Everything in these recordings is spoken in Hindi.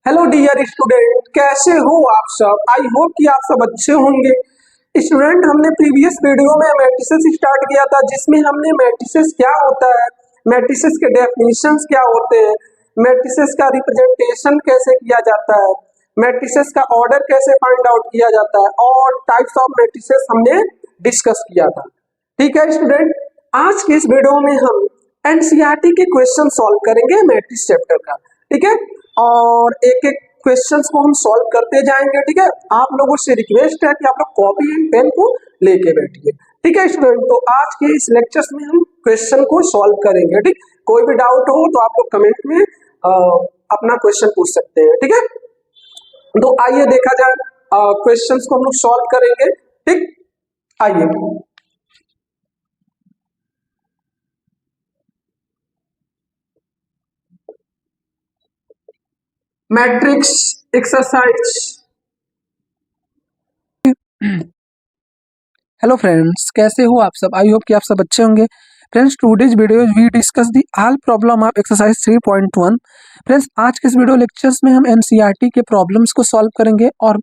हेलो डियर स्टूडेंट, कैसे हो आप सब। आई होप कि आप सब अच्छे होंगे। स्टूडेंट, हमने प्रीवियस वीडियो में मैट्रिसेस स्टार्ट किया था, जिसमें हमने मैट्रिसेस क्या होता है, मैट्रिसेस के डेफिनेशंस क्या होते हैं, मैट्रिसेस का रिप्रेजेंटेशन कैसे किया जाता है, मैट्रिसेस का ऑर्डर कैसे फाइंड आउट किया जाता है और टाइप्स ऑफ मैट्रिसेस हमने डिस्कस किया था। ठीक है स्टूडेंट, आज के इस वीडियो में हम एनसीईआरटी के क्वेश्चन सॉल्व करेंगे मैट्रिक्स चैप्टर का। ठीक है, और एक एक क्वेश्चंस को हम सॉल्व करते जाएंगे। ठीक है, आप लोगों से रिक्वेस्ट है कि आप लोग कॉपी एंड पेन को लेके बैठिए। ठीक है स्टूडेंट, तो आज के इस लेक्चर्स में हम क्वेश्चन को सॉल्व करेंगे। ठीक, कोई भी डाउट हो तो आप लोग कमेंट में अपना क्वेश्चन पूछ सकते हैं। ठीक है, तो आइए देखा जाए, क्वेश्चंस को हम लोग सॉल्व करेंगे। ठीक, आइए। Matrix exercise. हेलो फ्रेंड्स, कैसे हो आप सब। आई होप कि आप सब अच्छे होंगे। Friends, today's video we discuss the all problem of exercise 3.1। Friends, आज के इस वीडियो लेक्चर्स में हम एनसीईआरटी के प्रॉब्लम्स को सॉल्व करेंगे। और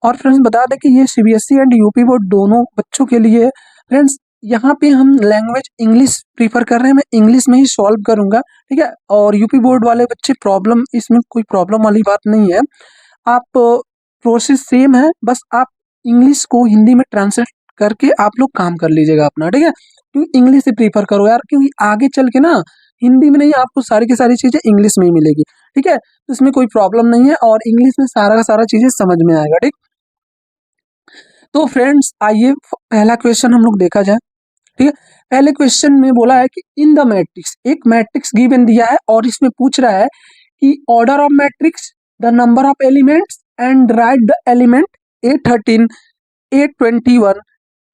फ्रेंड्स बता दें कि ये सीबीएसई एंड यूपी बोर्ड दोनों बच्चों के लिए। फ्रेंड्स, यहाँ पे हम लैंग्वेज इंग्लिश प्रीफर कर रहे हैं, मैं इंग्लिश में ही सॉल्व करूंगा। ठीक है, और यूपी बोर्ड वाले बच्चे प्रॉब्लम, इसमें कोई प्रॉब्लम वाली बात नहीं है। आप प्रोसेस सेम है, बस आप इंग्लिश को हिंदी में ट्रांसलेट करके आप लोग काम कर लीजिएगा अपना। ठीक है, क्योंकि इंग्लिश से प्रीफर करो यार, क्योंकि आगे चल के ना हिंदी में नहीं, आपको सारी की सारी चीजें इंग्लिश में ही मिलेगी। ठीक है, तो इसमें कोई प्रॉब्लम नहीं है और इंग्लिश में सारा का सारा चीजें समझ में आएगा। ठीक, तो फ्रेंड्स आइए पहला क्वेश्चन हम लोग देखा जाए। ठीक है, पहले क्वेश्चन में बोला है कि इन द मैट्रिक्स, एक मैट्रिक्स गिवन दिया है और इसमें पूछ रहा है कि order of matrix, the number of elements and right the element A13, A21,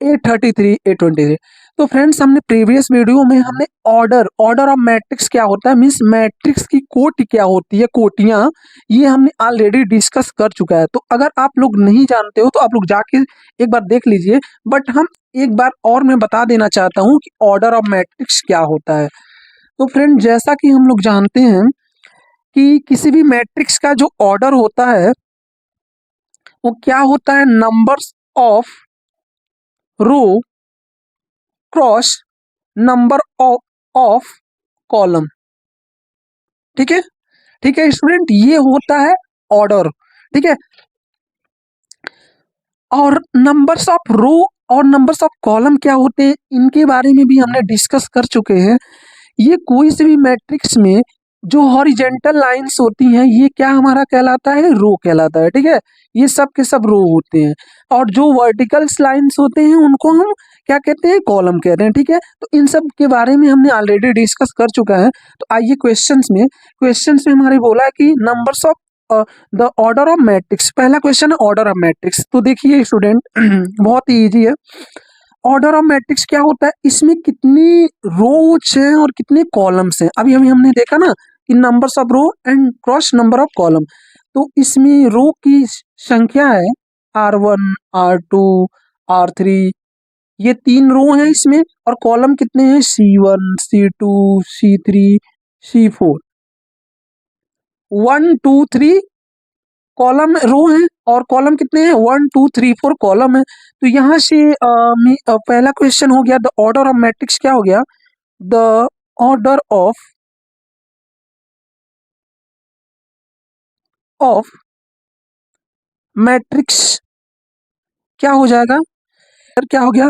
A33, A23। तो फ्रेंड्स, हमने प्रीवियस वीडियो में हमने ऑर्डर ऑफ मैट्रिक्स क्या होता है, मींस मैट्रिक्स की कोटि क्या होती है, कोटियां, ये हमने ऑलरेडी डिस्कस कर चुका है। तो अगर आप लोग नहीं जानते हो तो आप लोग जाके एक बार देख लीजिए। बट हम एक बार और मैं बता देना चाहता हूँ कि ऑर्डर ऑफ मैट्रिक्स क्या होता है। तो फ्रेंड, जैसा कि हम लोग जानते हैं कि किसी भी मैट्रिक्स का जो ऑर्डर होता है वो क्या होता है, numbers of row cross number of column. ठीक है, ठीक है स्टूडेंट, ये होता है ऑर्डर। ठीक है, और नंबर्स ऑफ रो और नंबर्स ऑफ कॉलम क्या होते हैं, इनके बारे में भी हमने डिस्कस कर चुके हैं। ये कोई से भी मैट्रिक्स में जो हॉरिजेंटल लाइंस होती हैं, ये क्या हमारा कहलाता है, रो कहलाता है। ठीक है, ये सब के सब रो होते हैं और जो वर्टिकल्स लाइंस होते हैं उनको हम क्या कहते हैं, कॉलम कहते हैं। ठीक है, तो इन सब के बारे में हमने ऑलरेडी डिस्कस कर चुका है। तो आइए क्वेश्चंस में हमारे बोला है कि numbers of the order of matrix. पहला क्वेश्चन है ऑर्डर ऑफ मैट्रिक्स। तो देखिए स्टूडेंट, बहुत ही इजी है। ऑर्डर ऑफ मैट्रिक्स क्या होता है, इसमें कितनी रोज हैं और कितने कॉलम्स हैं। अभी हमने देखा ना कि numbers of row and cross number of column. तो इसमें रो की संख्या है R1, R2, R3, ये 3 रो हैं इसमें। और कॉलम कितने हैं, C1, C2, C3, C4, 1 2 3 column row है और कॉलम कितने हैं, 1 2 3 4 कॉलम है। तो यहाँ से पहला क्वेश्चन हो गया, द ऑर्डर ऑफ मैट्रिक्स क्या हो गया, द ऑर्डर ऑफ मैट्रिक्स क्या हो जाएगा, क्या हो गया,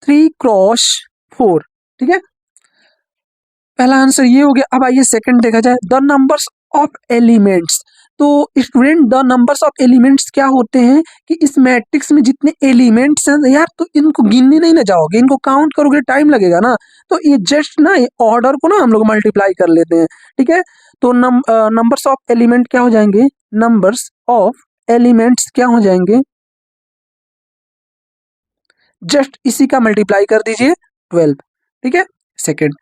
3x4। ठीक है, पहला आंसर ये हो गया। अब आइए सेकंड देखा जाए, द नंबर्स ऑफ एलिमेंट्स। तो student, the numbers of elements क्या होते हैं कि इस मैट्रिक्स में जितने एलिमेंट्स हैं यार, तो इनको गिनने नहीं ना जाओगे, इनको काउंट करोगे टाइम लगेगा ना। तो ये जस्ट ना ऑर्डर को ना हम लोग मल्टीप्लाई कर लेते हैं। ठीक है, तो नंबर्स ऑफ एलिमेंट क्या हो जाएंगे, नंबर्स ऑफ एलिमेंट्स क्या हो जाएंगे, जस्ट इसी का मल्टीप्लाई कर दीजिए 12। ठीक है, सेकेंड।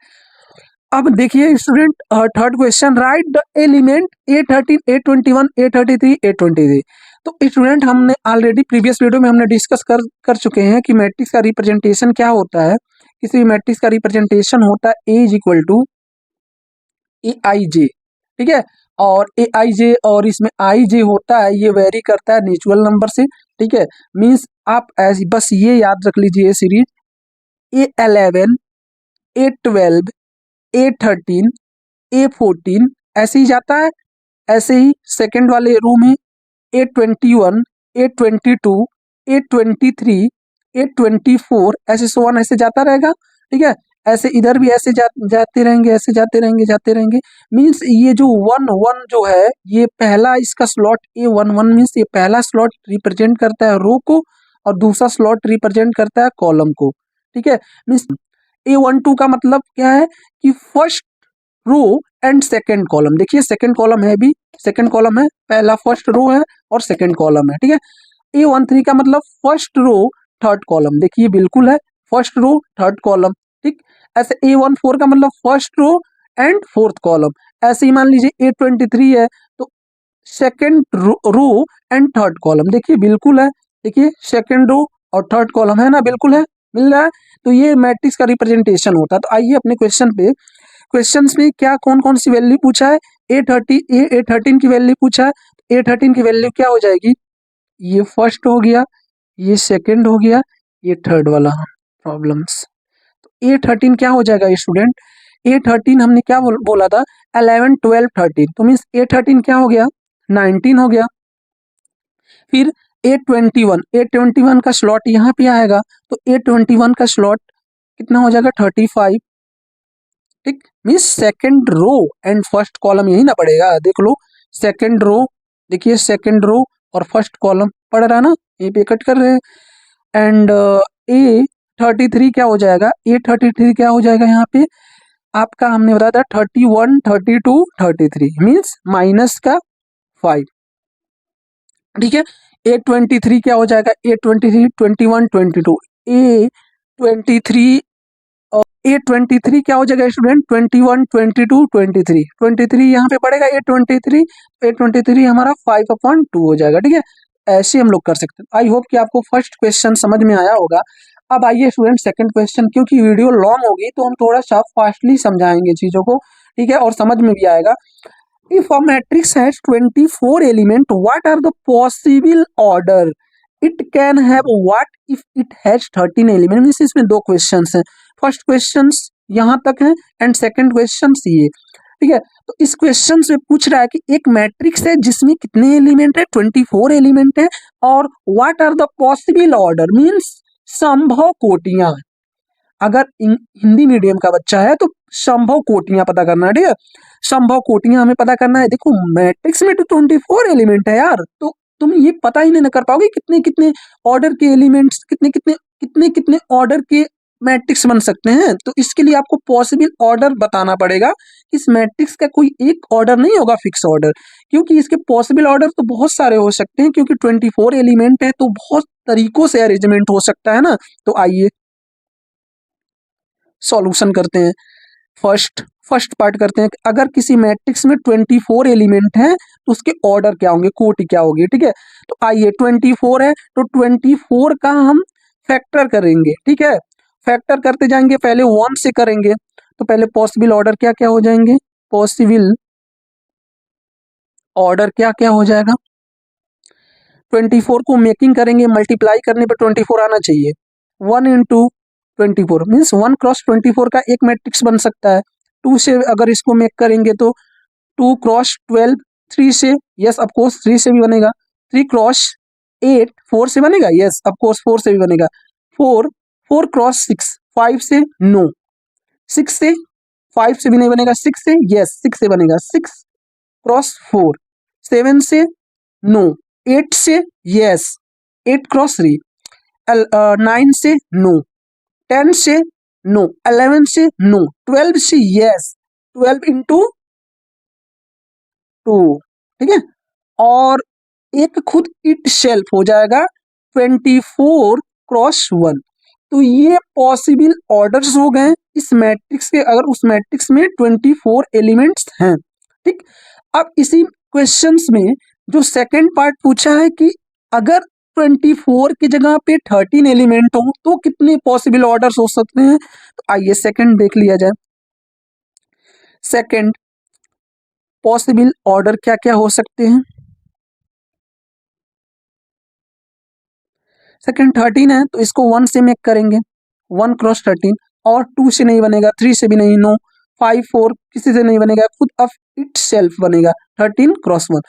अब देखिए student, third question, right the element A13, A21, A33, A23। तो स्टूडेंट, हमने ऑलरेडी प्रीवियस वीडियो में हमने डिस्कस कर चुके हैं कि मैट्रिक्स का रिप्रेजेंटेशन क्या होता है। किसी भी मैट्रिक्स का रिप्रेजेंटेशन होता है A is equal to AIJ। ठीक है। और ए आई जे और इसमें आई जे होता है, ये वेरी करता है नेचुरल नंबर से, ठीक है। मीन्स आप ऐसी बस ये याद रख लीजिए series A11, A12, A13, A14 ऐसे ही जाता है। ऐसे ही सेकंड वाले रो में A21, A22, A23, A24 ऐसे सो ऑन ऐसे जाता रहेगा, ठीक है। ऐसे इधर भी ऐसे जाते रहेंगे, ऐसे जाते रहेंगे। मीन्स ये जो 1 1 जो है, ये पहला इसका स्लॉट A11 मीन्स ये पहला स्लॉट रिप्रेजेंट करता है रो को और दूसरा स्लॉट रिप्रेजेंट करता है कॉलम को, ठीक है। मीन्स A12 का मतलब क्या है कि first row and second column. देखिए सेकेंड कॉलम है, भी सेकेंड कॉलम है, पहला फर्स्ट रो है और सेकेंड कॉलम है, ठीक है। A13 का मतलब फर्स्ट रो थर्ड कॉलम, देखिए बिल्कुल है, फर्स्ट रो थर्ड कॉलम, ठीक। ऐसे A14 का मतलब first row and fourth column. ऐसे ही मान लीजिए A23 है तो second row and third column, देखिए बिल्कुल है, देखिए सेकेंड रो और थर्ड कॉलम है ना, बिल्कुल है, मिल रहा है। तो ये मैट्रिक्स का रिप्रेजेंटेशन होता है। तो आइए अपने क्वेश्चन पे, क्वेश्चंस में क्या कौन कौन सी वैल्यू पूछा है, A13 की वैल्यू पूछा है। A13 की वैल्यू क्या हो जाएगी, ये फर्स्ट हो गया, ये सेकंड हो गया, ये थर्ड वाला प्रॉब्लम्स। तो A13 क्या हो जाएगा स्टूडेंट, A13 हमने क्या बोला था 11 12 13, तो मीन्स A13 क्या हो गया 19 हो गया। फिर A21 का स्लॉट यहाँ पे आएगा, तो A21 का स्लॉट कितना हो जाएगा 35, ठीक। Means second row and first column यही ना पड़ेगा, देख लो सेकेंड रो, देखिए सेकेंड रो और फर्स्ट कॉलम पड़ रहा है ना, ये पे कट कर रहे हैं। एंड A33 क्या हो जाएगा, A33 क्या हो जाएगा यहाँ पे आपका, हमने बताया था 31 32 33 मीन्स माइनस का 5, ठीक है। A23 क्या हो जाएगा, A23 21 22, A23 A23 क्या हो जाएगा स्टूडेंट 21 22 23, 23 यहाँ पे पड़ेगा A23 हमारा 5/2 हो जाएगा, ठीक है। ऐसे हम लोग कर सकते हैं। आई होप कि आपको फर्स्ट क्वेश्चन समझ में आया होगा। अब आइए स्टूडेंट सेकंड क्वेश्चन, क्योंकि वीडियो लॉन्ग होगी तो हम थोड़ा सा फास्टली समझाएंगे चीजों को, ठीक है, और समझ में भी आएगा। If a matrix has 24 elements, what are the possible order it can have? What if it has 13 elements? Means इसमें दो क्वेश्चंस हैं, फर्स्ट क्वेश्चंस यहाँ तक है एंड सेकंड क्वेश्चंस ये, ठीक है। तो इस क्वेश्चन में पूछ रहा है कि एक मैट्रिक्स है जिसमें कितने एलिमेंट है 24 एलिमेंट है, और what are the possible order means संभव कोटियां। अगर हिंदी मीडियम का बच्चा है तो संभव कोटियां पता करना है, ठीक है। संभव कोटियां हमें पता करना है। देखो मैट्रिक्स में तो 24 एलिमेंट है यार, तो तुम ये पता ही नहीं कर पाओगे कितने कितने ऑर्डर के एलिमेंट्स, कितने कितने ऑर्डर के मैट्रिक्स बन सकते हैं। तो इसके लिए आपको पॉसिबल ऑर्डर बताना पड़ेगा। इस मैट्रिक्स का कोई एक ऑर्डर नहीं होगा फिक्स ऑर्डर, क्योंकि इसके पॉसिबल ऑर्डर तो बहुत सारे हो सकते हैं, क्योंकि 24 एलिमेंट है तो बहुत तरीकों से अरेंजमेंट हो सकता है ना। तो आइए सॉल्यूशन करते हैं। फर्स्ट पार्ट करते हैं। अगर किसी मैट्रिक्स में 24 एलिमेंट हैं तो उसके ऑर्डर क्या होंगे, कोटि क्या होगी, ठीक है। तो आइए 24 है तो 24 का हम फैक्टर करेंगे, ठीक है। फैक्टर करते जाएंगे, पहले 1 से करेंगे तो पहले पॉसिबल ऑर्डर क्या क्या हो जाएंगे, पॉसिबल ऑर्डर क्या क्या हो जाएगा। 24 को मेकिंग करेंगे, मल्टीप्लाई करने पर 24 आना चाहिए। 1 इंटू 24 मीन्स 1 क्रॉस 24 का एक मैट्रिक्स बन सकता है। 2 से अगर इसको मेक करेंगे तो 2 क्रॉस 12, 3 से यस ऑफकोर्स 3 से भी बनेगा। 3 क्रॉस 8 4 से बनेगा, यस ऑफकोर्स 4 से भी बनेगा। 4 क्रॉस 6 5 से नो, 6 से 5 से भी नहीं बनेगा, 6 से यस 6 से बनेगा। 6 क्रॉस 4 7 से नो, 8 से यस 8 क्रॉस 3, 9 से नो, 10 से नो, 11 से नो, 12 से यस, 12 इंटू 2, ठीक है। और एक खुद इट सेल्फ हो जाएगा 24 क्रॉस 1। तो ये पॉसिबल ऑर्डर्स हो गए इस मैट्रिक्स के, अगर उस मैट्रिक्स में 24 एलिमेंट्स हैं, ठीक। अब इसी क्वेश्चंस में जो सेकंड पार्ट पूछा है कि अगर 24 की जगह पे 13 एलिमेंट हो तो कितने पॉसिबल ऑर्डर्स हो सकते हैं। तो आइए सेकंड देख लिया जाए। सेकंड पॉसिबल ऑर्डर क्या क्या हो सकते हैं। सेकंड 13 है तो इसको 1 से मेक करेंगे, 1 क्रॉस 13, और 2 से नहीं बनेगा, 3 से भी नहीं, नो, 5 4 किसी से नहीं बनेगा, खुद ऑफ इट सेल्फ बनेगा 13 क्रॉस 1।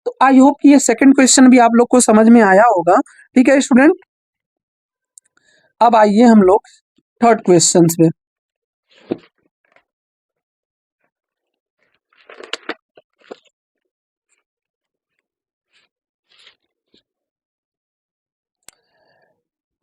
तो आई होप कि ये सेकंड क्वेश्चन भी आप लोग को समझ में आया होगा। ठीक है स्टूडेंट, अब आइए हम लोग थर्ड क्वेश्चन पे।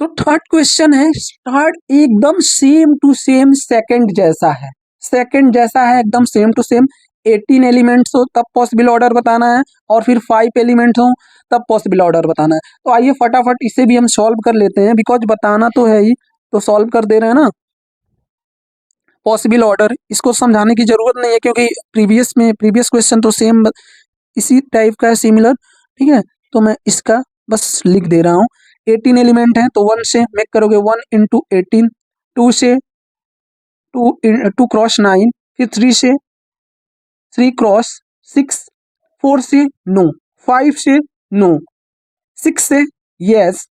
तो थर्ड क्वेश्चन है, थर्ड एकदम सेम टू सेम सेकंड जैसा है, सेकंड जैसा है एकदम सेम टू सेम। 18 एलिमेंट्स हो तब पॉसिबल ऑर्डर बताना है, और फिर 5 एलिमेंट्स हो तब पॉसिबल ऑर्डर बताना है। तो आइए फटाफट इसे भी हम सॉल्व कर लेते हैं, बिकॉज बताना तो है ही, तो सॉल्व कर दे रहे हैं ना। पॉसिबल ऑर्डर इसको समझाने की जरूरत नहीं है, क्योंकि प्रीवियस क्वेश्चन तो सेम इसी टाइप का है, सिमिलर। ठीक है, तो मैं इसका बस लिख दे रहा हूँ। 18 एलिमेंट है तो 1 से मेक करोगे, 1 इंटू 18, 2 से 2 क्रॉस 9, फिर 3 से 3 क्रॉस 6, 4 से नो, 5 से नो, 6 से यस,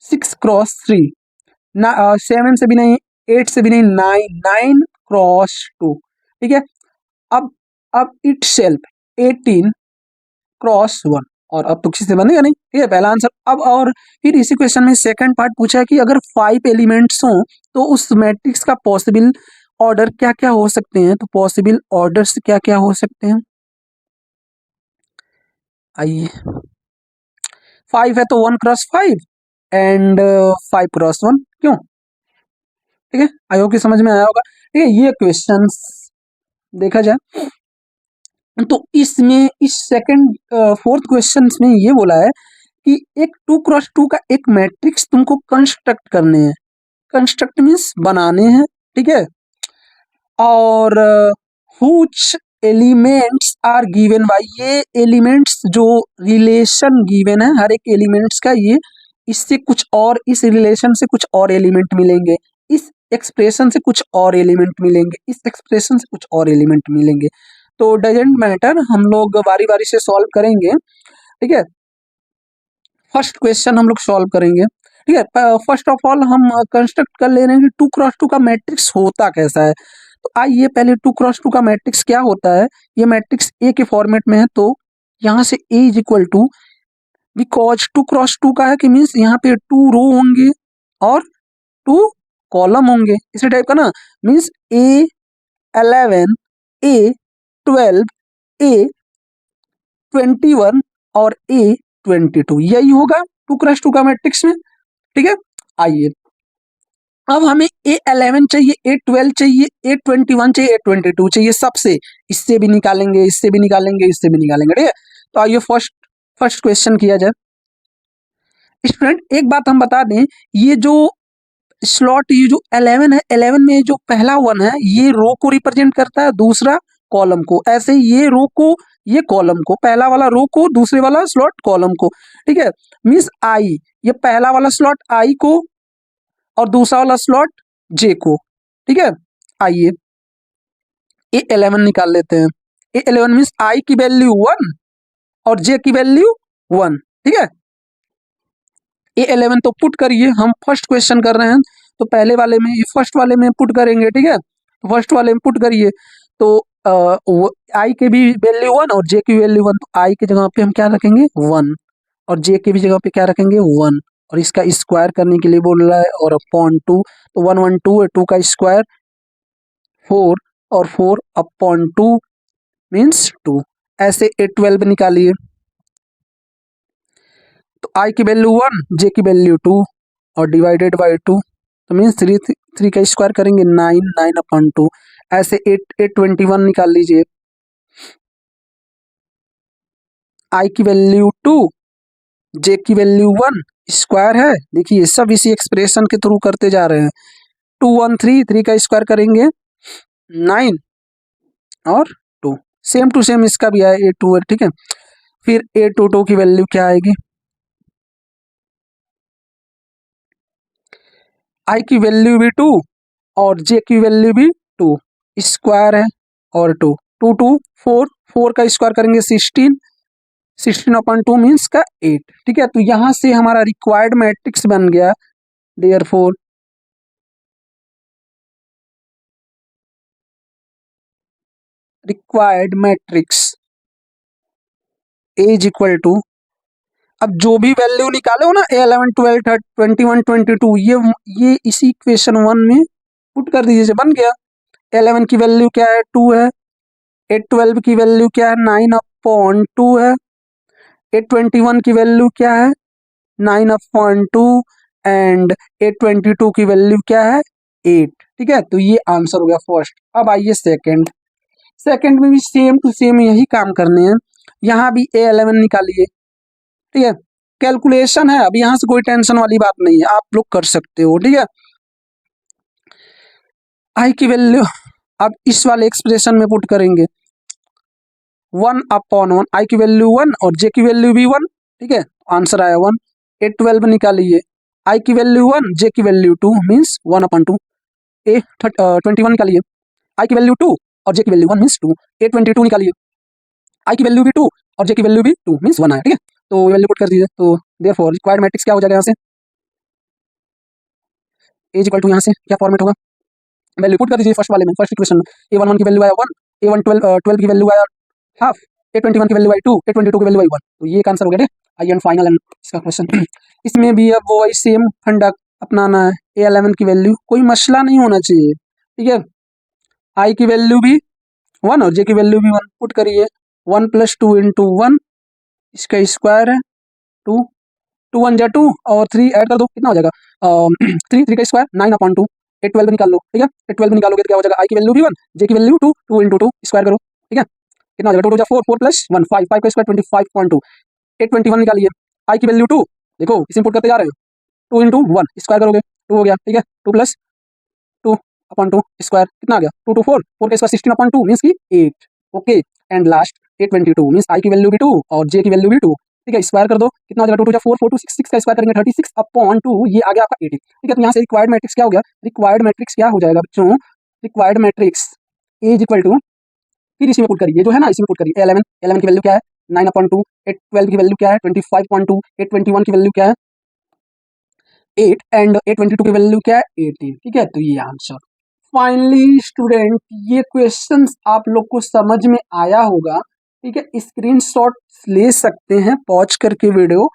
6 क्रॉस 3, 7 से भी नहीं, 8 से भी नहीं, 9 क्रॉस 2। ठीक है, अब इट सेल्फ 18 क्रॉस 1, और अब तो किसी से बनेगा नहीं। ठीक है, पहला आंसर। अब और फिर इसी क्वेश्चन में सेकंड पार्ट पूछा है कि अगर 5 एलिमेंट्स हों तो उस मैट्रिक्स का पॉसिबल ऑर्डर क्या क्या हो सकते हैं। तो पॉसिबल ऑर्डर्स क्या क्या हो सकते हैं, आइए। 5 है तो 1 क्रॉस 5 एंड 5 क्रॉस 1, क्यों। ठीक है, आई होप कि समझ में आया होगा। ठीक है, ये क्वेश्चंस देखा जाए तो इसमें इस सेकंड फोर्थ क्वेश्चन में ये बोला है कि एक 2 क्रॉस 2 का एक मैट्रिक्स तुमको कंस्ट्रक्ट करने हैं, कंस्ट्रक्ट मीन्स बनाने हैं। ठीक है, और which elements are given by, ये एलिमेंट्स जो रिलेशन गिवन है हर एक एलिमेंट्स का, ये इससे कुछ और, इस रिलेशन से कुछ और एलिमेंट मिलेंगे, इस एक्सप्रेशन से कुछ और एलिमेंट मिलेंगे, इस एक्सप्रेशन से कुछ और एलिमेंट मिलेंगे। तो डजेंट मैटर, हम लोग बारी बारी से सॉल्व करेंगे। ठीक है, फर्स्ट क्वेश्चन हम लोग सॉल्व करेंगे। ठीक है, फर्स्ट ऑफ ऑल हम कंस्ट्रक्ट कर ले रहे हैं कि 2 क्रॉस 2 का मैट्रिक्स होता कैसा है। तो आइए पहले 2 क्रॉस 2 का मैट्रिक्स क्या होता है। ये मैट्रिक्स ए के फॉर्मेट में है, तो यहाँ से A is equal to, because 2 cross 2 का है कि मीन्स यहाँ पे 2 रो होंगे और 2 कॉलम होंगे, इसी टाइप का ना। मीन्स ए 11, ए 12, ए 21 और ए 22, यही होगा 2 क्रॉस 2 का मैट्रिक्स में। ठीक है, आइए अब हमें A11 चाहिए, A12 चाहिए, A21 चाहिए, A22 चाहिए, सबसे, इससे भी निकालेंगे, इससे भी निकालेंगे, इससे भी निकालेंगे। ठीक है, तो आइए फर्स्ट क्वेश्चन किया जाए। स्टूडेंट एक बात हम बता दें, ये जो स्लॉट, ये जो 11 है, 11 में जो पहला 1 है ये रो को रिप्रेजेंट करता है, दूसरा कॉलम को। ऐसे ये रो को, ये कॉलम को, पहला वाला रो को, दूसरे वाला स्लॉट कॉलम को। ठीक है, मीन्स आई, ये पहला वाला स्लॉट आई को और दूसरा वाला स्लॉट जे को। ठीक है, आइए A11 निकाल लेते हैं। A11 मीन्स आई की वैल्यू 1 और जे की वैल्यू 1। ठीक है, A11 तो पुट करिए, हम फर्स्ट क्वेश्चन कर रहे हैं तो पहले वाले में, ये फर्स्ट वाले में पुट करेंगे। ठीक है, तो फर्स्ट वाले में पुट करिए, तो आई के भी वैल्यू 1 और जे की वैल्यू 1, तो आई की जगह पे हम क्या रखेंगे 1, और जे की भी जगह पे क्या रखेंगे 1, और इसका स्क्वायर करने के लिए बोल रहा है, और अपॉन 2, तो 1 1 2 है, 2 का स्क्वायर 4, और 4 अपॉन 2 मीन्स 2। ऐसे A12 निकालिए, तो आई की वैल्यू 1, जे की वैल्यू 2 और डिवाइडेड बाय 2, तो मीन्स 3 का स्क्वायर करेंगे 9, 9 अपॉन 2। ऐसे 821 निकाल लीजिए, आई की वैल्यू 2, जे की वैल्यू 1, स्क्वायर है, देखिए सब इसी एक्सप्रेशन के थ्रू करते जा रहे हैं। 2 1 3, 3 का स्क्वायर करेंगे 9 और 2, सेम टू सेम इसका भी है A2 है। ठीक है, फिर A22 की वैल्यू क्या आएगी, आई की वैल्यू भी 2 और जे की वैल्यू भी 2, स्क्वायर है और 2, 2 2 4, 4 का स्क्वायर करेंगे 16, 16/2 मीन्स का 8। ठीक है, तो यहाँ से हमारा रिक्वायर्ड मैट्रिक्स बन गया, therefore required matrix A is equal to, अब जो भी वैल्यू निकाले हो ना A11 12 21 22, ये इसी इक्वेशन 1 में पुट कर दीजिए, बन गया। 11 की वैल्यू क्या है, 2 है। 812 की वैल्यू क्या है, 9/2 है। 821 की वैल्यू क्या है, 9/2, एंड 822 की वैल्यू क्या है, 8। ठीक है, तो ये आंसर हो गया फर्स्ट। अब आइए सेकंड। सेकंड में भी सेम टू सेम यही काम करने हैं। यहाँ भी A11 निकालिए। ठीक है, कैलकुलेशन है, अब यहाँ से कोई टेंशन वाली बात नहीं है, आप लोग कर सकते हो। ठीक है, आई की वैल्यू अब इस वाले एक्सप्रेशन में पुट करेंगे, 1/1, आई की वैल्यू 1 और जे की वैल्यू भी 1। ठीक है, आंसर आया 1। 812 निकालिए, आई की वैल्यू 1, जे की वैल्यू 2 मीन्स 1/2। 21 निकालिए, आई की वैल्यू 2 और जे की वैल्यू 1 मीन्स 2। 822 निकालिए, आई की वैल्यू भी 2 और जे की वैल्यू भी 2 मीन्स 1 आया। ठीक है, तो वैल्यू पुट कर दीजिए, तो देयरफॉर रिक्वायर्ड मैट्रिक्स क्या हो जाएगा, यहाँ से A इक्वल टू, यहाँ से क्या फॉर्मेट होगा, वैल्यू पुट कर दीजिए फर्स्ट वाले में, फर्स्ट इक्वेशन में। A11 की वैल्यू आया 1, A1 12 की वैल्यू आया हाफ, A21 की वैल्यू आई 2, A22 की वैल्यू आई 1, तो ये एक आंसर हो गया। आई एंड फाइनल एंड इसका क्वेश्चन। इसमें भी अब वो वही सेम फंडा अपनाना है, A11 की वैल्यू कोई मसला नहीं होना चाहिए। ठीक है, आई की वैल्यू भी 1 और जे की वैल्यू भी 1 पुट करिए, 1 + 2 × 1, इसका स्क्वायर है 2, 2 1 = 2 और 3 ऐड कर दो, कितना हो जाएगा 3, 3 का स्क्वायर 9/2। 812 निकाल लो। ठीक है, 812 निकालोगे तो क्या हो जाएगा, आई की वैल्यू भी 1, जे की वैल्यू 2, 2 × 2 स्क्वायर करो। ठीक है, कितना हो जाएगा, 2 2 4, 4 + 1 5, 5 का स्क्वायर 25/2। 821 निकालिए, आई की वैल्यू 2, देखो इसे पुट करते जा रहे हो, 2 × 1 स्क्वायर करोगे 2 हो गया। ठीक है, 2 + 2/2 स्क्वायर कितना आ गया, 2 2 4, 4 का स्क्वायर 16/2 मीन्स की 8। Okay, and last 822 means I की वैल्यू भी 2 और जे की वैल्यू भी 2। ठीक है, स्क्वायर कर दो, कितना हो जाएगा, 2 2 4, 4 2 6, 6 का स्क्वायर करेंगे 36/2, ये आ गया आपका 80। ठीक है, तो यहाँ से रिक्वायर्ड मैट्रिक्स क्या हो गया, रिक्वायर्ड मैट्रिक्स क्या हो जाएगा बच्चों, required matrix A is equal to, फिर इसी में पुट करिए, जो है ना इसी में पुट करिए। 11 की वैल्यू क्या है, 9/2। 812 की वैल्यू क्या है, 25/2। 821 की वैल्यू क्या है, 8, एंड 822 की वैल्यू क्या है, 18। ठीक है, तो ये आंसर। फाइनली स्टूडेंट, ये क्वेश्चंस आप लोग को समझ में आया होगा। ठीक है, स्क्रीनशॉट ले सकते हैं पॉज करके वीडियो।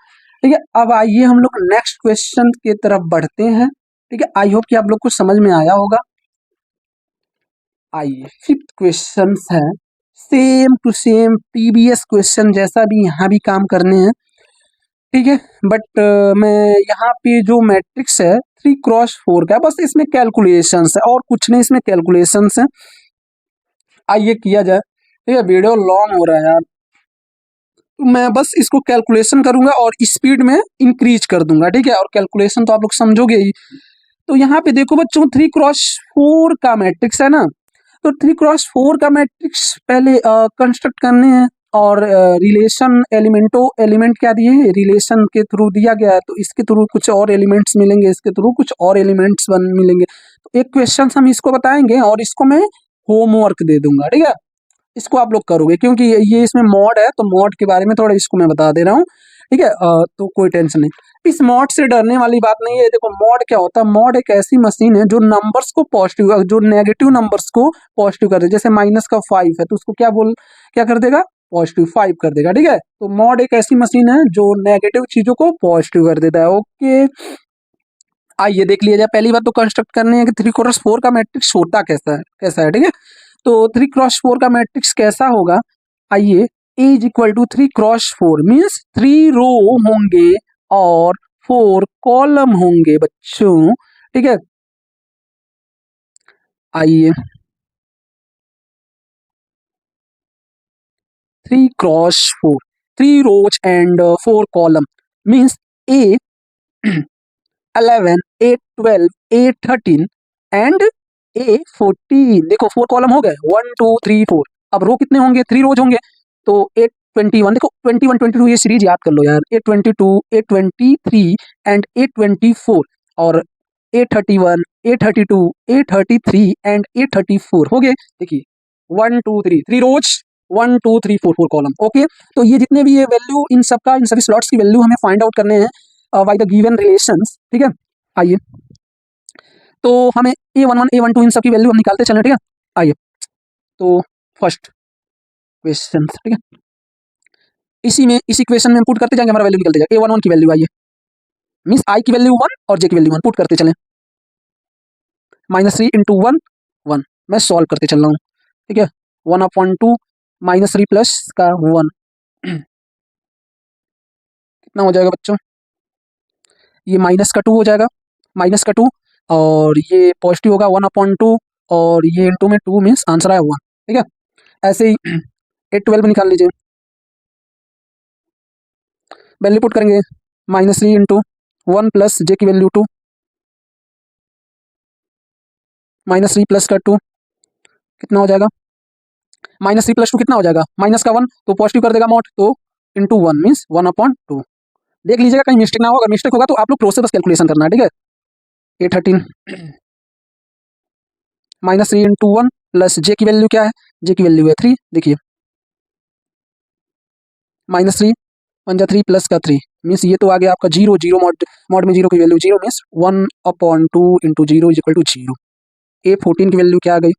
ठीक है, अब आइए हम लोग नेक्स्ट क्वेश्चन की तरफ बढ़ते हैं। ठीक है, आई होप कि आप लोग को समझ में आया होगा। आइए, फिफ्थ क्वेश्चन है, same to same previous question जैसा भी यहाँ भी काम करने हैं। ठीक है, बट मैं यहाँ पे जो मैट्रिक्स है 3×4 का, बस इसमें कैलकुलेशंस है और कुछ नहीं, इसमें कैलकुलेशंस है। आइए किया जाए। ठीक है, वीडियो लॉन्ग हो रहा है यार, तो मैं बस इसको कैलकुलेशन करूंगा और स्पीड में इंक्रीज कर दूंगा। ठीक है, और कैलकुलेशन तो आप लोग समझोगे ही। तो यहाँ पे देखो बच्चों, 3×4 का मैट्रिक्स है ना, तो 3×4 का मैट्रिक्स पहले कंस्ट्रक्ट करने हैं, और रिलेशन एलिमेंट क्या दिए हैं, रिलेशन के थ्रू दिया गया है, तो इसके थ्रू कुछ और एलिमेंट्स मिलेंगे, इसके थ्रू कुछ और एलिमेंट्स मिलेंगे। तो एक क्वेश्चन हम इसको बताएंगे और इसको मैं होमवर्क दे दूंगा। ठीक है, इसको आप लोग करोगे, क्योंकि ये इसमें मॉड है, तो मॉड के बारे में थोड़ा इसको मैं बता दे रहा हूँ। ठीक है, तो कोई टेंशन नहीं, इस मॉड से डरने वाली बात नहीं है। देखो मॉड क्या होता है, मॉड एक ऐसी मशीन है जो नंबर्स को पॉजिटिव, जो नेगेटिव नंबर्स को पॉजिटिव कर दे। जैसे -5 है तो उसको क्या कर देगा, +5 कर देगा। ठीक है, तो मॉड एक ऐसी मशीन है जो नेगेटिव चीजों को पॉजिटिव कर देता है। ओके, आइए देख लिया जाए। पहली बात तो कंस्ट्रक्ट करनी है कि 3×4 का मैट्रिक्स होता कैसा है। ठीक है, तो 3×4 का मैट्रिक्स कैसा होगा, आइए। A is equal to 3×4 means 3 row होंगे और 4 कॉलम होंगे बच्चों। ठीक है, आइए 3×4, 3 rows and 4 column means A 11, A 12, A 13 and A 14। देखो 4 कॉलम हो गए, 1 2 3 4। अब रो कितने होंगे, 3 रोज होंगे, तो A21, देखो 21 22 ये सीरीज याद कर लो यार, A22, A23 एंड A24, और A31, A32, A33 and A34 हो गए। देखिए 1 2 3 3 रोज 1 2 3 4 4 कॉलम। ओके, तो ये जितने भी ये वैल्यू इन सबका इन सभी स्लॉट्स की वैल्यू हमें फाइंड आउट करने हैं बाय द गिवन रिलेशंस। ठीक है, आइए तो हमें A11 A12 इन सब की वैल्यू हम निकालते चलें। ठीक है, आइए तो फर्स्ट क्वेश्चन। ठीक है, इसी में इसी क्वेश्चन में पुट करते जाएंगे, हमारा वैल्यू निकलते जाएगा। A11 की वैल्यू आइए, मीन्स आई की वैल्यू 1 और जे की वैल्यू 1 पुट करते चलें। -3 इंटू 1 1, मैं सॉल्व करते चल रहा हूँ। ठीक है, 1/2 -3 प्लस का 1 कितना हो जाएगा बच्चों? ये माइनस का 2 हो जाएगा, माइनस का 2, और ये पॉजिटिव होगा 1/2, और ये इंटू में 2 मीन्स आंसर आया 1। ठीक है, ऐसे ही 8 12 निकाल लीजिए, वैल्यू पुट करेंगे -3 इंटू 1 प्लस जे की वैल्यू 2, -3 प्लस का 2 कितना हो जाएगा? -3 प्लस 2 कितना हो जाएगा? माइनस का 1 तो पॉजिटिव कर देगा मॉड, तो इंटू 1 मीन्स 1/2। देख लीजिएगा कहीं मिस्टेक ना हो, अगर मिस्टेक होगा तो आप लोग प्रोसेस बस कैलकुलेशन करना है। ठीक है, A13 -3 इंटू 1 प्लस जे की वैल्यू क्या है? जे की वैल्यू है 3। देखिए -3 1 जा 3 प्लस का 3 मीन्स ये तो आ गया आपका 0 0 मॉड, मॉड में 0 की value 0 means 1/2 into 0 is equal to 0। A14 की वैल्यू क्या आ गई?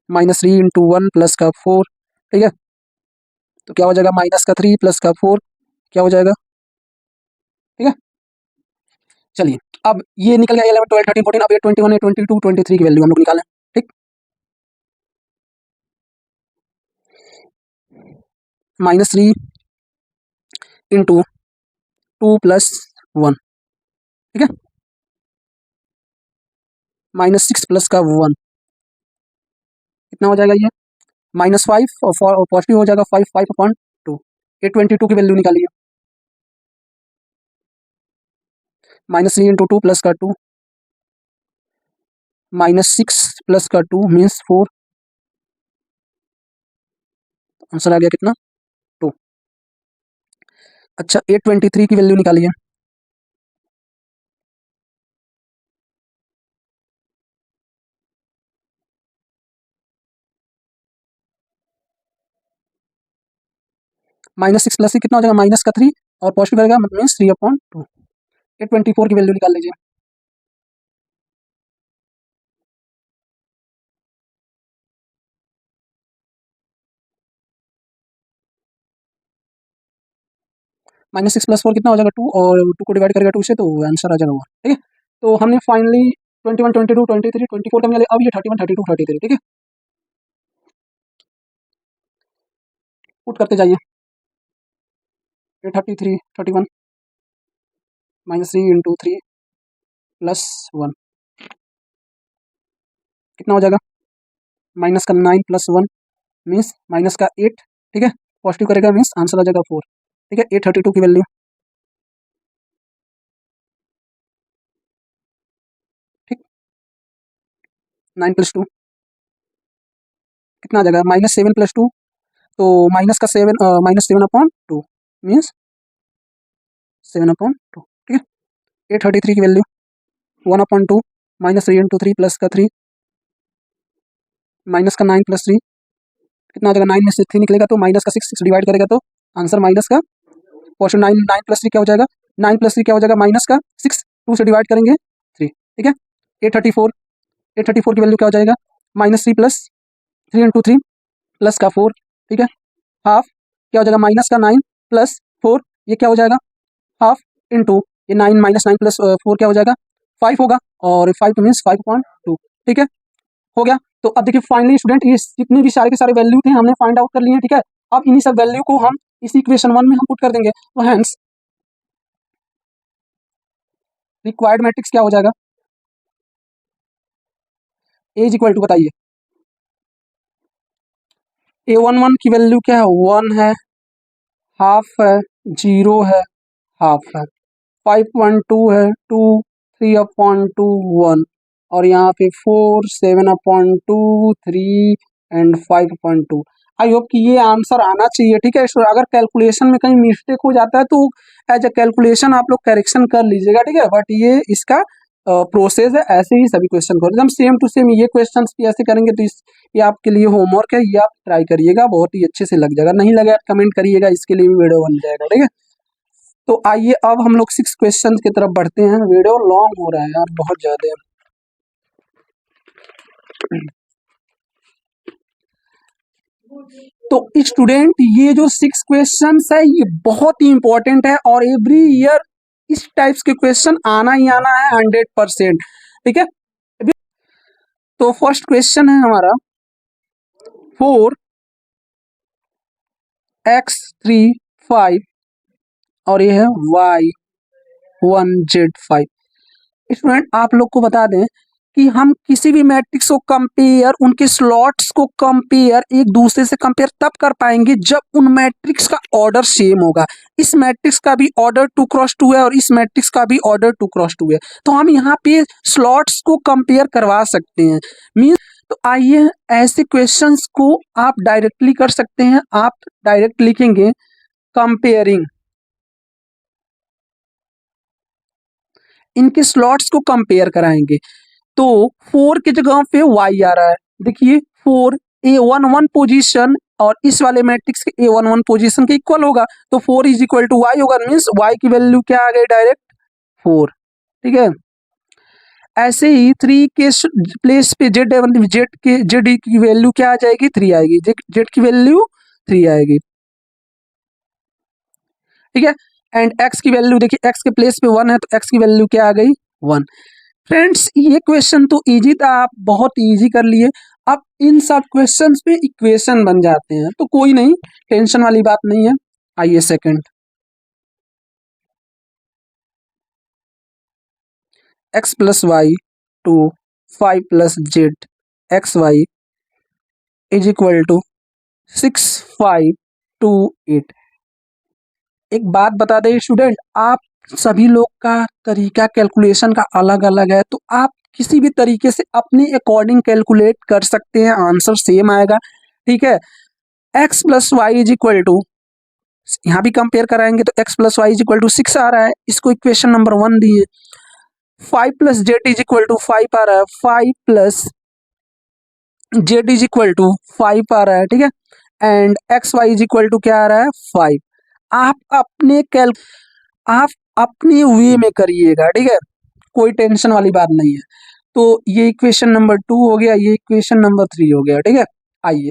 -3 इंटू 1 प्लस का 4। ठीक है, तो क्या हो जाएगा? माइनस का 3 प्लस का 4 क्या हो जाएगा? ठीक है, चलिए अब ये निकल गया 11 12 13 14, अब A21 A22 23 की वैल्यू हम लोग निकालें। ठीक, -3 इंटू 2 प्लस 1। ठीक है, -6 प्लस का 1 कितना हो जाएगा? ये -5 और पॉजिटिव हो जाएगा 5 5/2। A22 की वैल्यू निकालिए, -3 इंटू 2 प्लस का 2, -6 प्लस का 2 मीन्स 4, आंसर आ गया कितना? 2। अच्छा A23 की वैल्यू निकालिए, -6 प्लस कितना हो जाएगा? माइनस का 3 और पॉजिटिव करेगा मीन्स 3/2। A24 की वैल्यू निकाल लीजिए, -6 प्लस 4 कितना हो जाएगा? 2, और 2 को डिवाइड करेगा 2 से तो आंसर आ जाएगा 1। ठीक है, तो हमने फाइनली 21 22 23 24 का निकाले। अब ये 31 32 33। ठीक है, पुट करते जाइए। A33 31 -3 इंटू 3 प्लस 1 कितना हो जाएगा? माइनस का 9 प्लस 1 मीन्स माइनस का 8। ठीक है, पॉजिटिव करेगा मीन्स आंसर आ जाएगा 4। ठीक है, A32 की वैल्यू, ठीक, 9 प्लस 2 कितना आ जाएगा? -7 प्लस 2, तो माइनस का 7 -7/2 मीन्स 7/2। ठीक है, A33 की वैल्यू 1/2 -3 इंटू 3 प्लस का 3 माइनस का 9 प्लस 3 कितना हो जाएगा? 9 में से 3 निकलेगा तो माइनस का 6 डिवाइड करेगा तो आंसर माइनस का क्वेश्चन 9 9 प्लस 3 क्या हो जाएगा? 9 प्लस 3 क्या हो जाएगा? माइनस का 6, 2 से डिवाइड करेंगे 3। ठीक है, A34 की वैल्यू क्या हो जाएगा? -3 प्लस 3 इंटू 3 प्लस का 4। ठीक है, हाफ क्या हो जाएगा? माइनस का 9 प्लस 4, ये क्या हो जाएगा? हाफ इंटू ये 9 -9 प्लस 4 क्या हो जाएगा? 5 होगा, और 5 मीन्स 5/2। ठीक है, हो गया। तो अब देखिए फाइनली स्टूडेंट ये जितने भी सारे के सारे वैल्यू थे हमने फाइंड आउट कर लिए हैं। ठीक है, अब इन्हीं सब वैल्यू को हम इस इक्वेशन 1 में हम पुट कर देंगे, तो हेंस रिक्वायर्ड मैट्रिक्स क्या हो जाएगा? ए इज इक्वल टू, बताइए, A11 की वैल्यू क्या है? 1 है, हाफ है, 0 है, हाफ है, 5/2 है, 2 3/2 1, और यहाँ पे 4 7/2 3 एंड 5/2। आई होप कि ये आंसर आना चाहिए। ठीक है, अगर कैलकुलेशन में कहीं मिस्टेक हो जाता है तो एज अ कैलकुलेशन आप लोग करेक्शन कर लीजिएगा। ठीक है, बट ये इसका प्रोसेस है, ऐसे ही सभी क्वेश्चन को एकदम सेम टू सेम ये क्वेश्चन भी ऐसे करेंगे। तो ये आपके लिए होमवर्क है, ये आप ट्राई करिएगा, बहुत ही अच्छे से लग जाएगा। नहीं लगा कमेंट करिएगा, इसके लिए भी वीडियो बन जाएगा, ठीक है। तो आइए अब हम लोग 6 क्वेश्चन की तरफ बढ़ते हैं। वीडियो लॉन्ग हो रहा है यार, बहुत ज्यादा। तो स्टूडेंट ये जो 6 क्वेश्चंस है ये बहुत ही इंपॉर्टेंट है और एवरी ईयर इस टाइप्स के क्वेश्चन आना ही आना है 100%, ठीक है। तो फर्स्ट क्वेश्चन है हमारा 4x3 5 और ये है y1z5। स्टूडेंट आप लोग को बता दें कि हम किसी भी मैट्रिक्स को कंपेयर, उनके स्लॉट्स को कंपेयर, एक दूसरे से कंपेयर तब कर पाएंगे जब उन मैट्रिक्स का ऑर्डर सेम होगा। इस मैट्रिक्स का भी ऑर्डर 2x2 है और इस मैट्रिक्स का भी ऑर्डर 2x2 है, तो हम यहाँ पे स्लॉट्स को कंपेयर करवा सकते हैं। मीन्स तो आइए ऐसे क्वेश्चंस को आप डायरेक्टली कर सकते हैं। आप डायरेक्ट लिखेंगे कंपेयरिंग, इनके स्लॉट्स को कंपेयर कराएंगे। तो 4 की जगह पे y आ रहा है, देखिए 4 A11 पोजीशन और इस वाले मैट्रिक्स के A11 पोजीशन के इक्वल होगा, तो 4 इज इक्वल टू y होगा। मीन्स y की वैल्यू क्या आ गई, डायरेक्ट 4, ठीक है। ऐसे ही 3 के प्लेस पे z की वैल्यू क्या आ जाएगी, 3 आएगी, z की वैल्यू 3 आएगी, ठीक है। एंड x की वैल्यू देखिए, x के प्लेस पे 1 है तो x की वैल्यू क्या आ गई, 1। फ्रेंड्स ये क्वेश्चन तो इजी था, आप बहुत इजी कर लिए। अब इन सब क्वेश्चंस पे इक्वेशन बन जाते हैं, तो कोई नहीं, टेंशन वाली बात नहीं है। आइए second, x plus y two 5 plus z x y is equal to 6 5 2 8। एक बात बता दें स्टूडेंट, आप सभी लोग का तरीका कैलकुलेशन का अलग अलग है, तो आप किसी भी तरीके से अपने अकॉर्डिंग कैलकुलेट कर सकते हैं, आंसर सेम आएगा, ठीक है। x plus y is equal to, यहाँ भी कंपेयर कराएंगे तो x plus y is equal to 6 आ रहा है, इसको इक्वेशन नंबर 1 दिए। 5 plus Z is equal to 5 आ रहा है, 5 plus Z is equal to 5 आ रहा है, ठीक है। And x y is equal to क्या आ रहा है, 5। आप अपने वे में करिएगा, ठीक है, कोई टेंशन वाली बात नहीं है। तो ये इक्वेशन नंबर 2 हो गया, ये इक्वेशन नंबर 3 हो गया, ठीक है। आइए